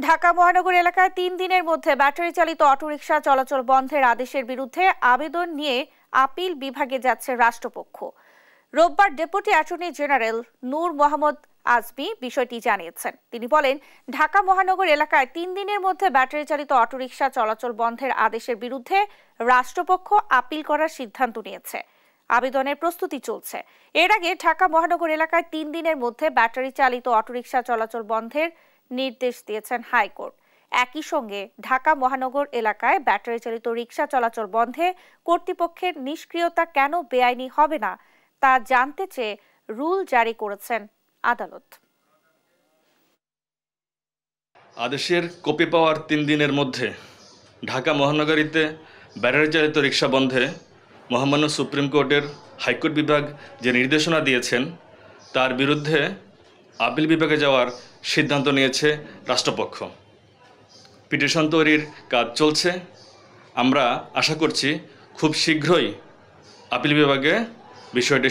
ঢাকা মহানগর এলাকায় ৩ দিনের মধ্যে ব্যাটারি চালিত অটোরিকশা চলাচল বন্ধের আদেশের বিরুদ্ধে আবেদন নিয়ে আপিল বিভাগে যাচ্ছে রাষ্ট্রপক্ষ। রোববার ডেপুটি অ্যাটর্নি জেনারেল নূর মোহাম্মদ আজমি বিষয়টি জানিয়েছেন। তিনি বলেন, ঢাকা মহানগর এলাকায় ৩ দিনের মধ্যে ব্যাটারি চালিত অটোরিকশা চলাচল বন্ধের আদেশের বিরুদ্ধে রাষ্ট্রপক্ষ আপিল করার সিদ্ধান্ত নিয়েছে। আবেদনের প্রস্তুতি চলছে। এর আগে ঢাকা মহানগর এলাকায় ৩ দিনের মধ্যে ব্যাটারি চালিত অটোরিকশা চলাচল বন্ধের নির্দেশ দিয়েছেন হাইকোর্ট। একই সঙ্গে ঢাকা মহানগর এলাকায় ব্যাটারি চালিত রিকশা চলাচল বন্ধে কর্তৃপক্ষের নিষ্ক্রিয়তা কেন বেআইনি হবে না তা জানতে চেয়ে রুল জারি করেছেন আদালত। আদেশের কপি পাওয়ার ৩ দিনের মধ্যে ঢাকা মহানগরীতে ব্যাটারি চালিত রিকশা বন্ধে মহামান্য সুপ্রিম কোর্টের হাইকোর্ট বিভাগ যে নির্দেশনা দিয়েছেন তার বিরুদ্ধে আপিল বিভাগে যাওয়ার সিদ্ধান্ত নিয়েছে রাষ্ট্রপক্ষ। পিটিশন তৈরির কাজ চলছে। আমরা আশা করছি খুব শীঘ্রই আপিল বিভাগে বিষয়টি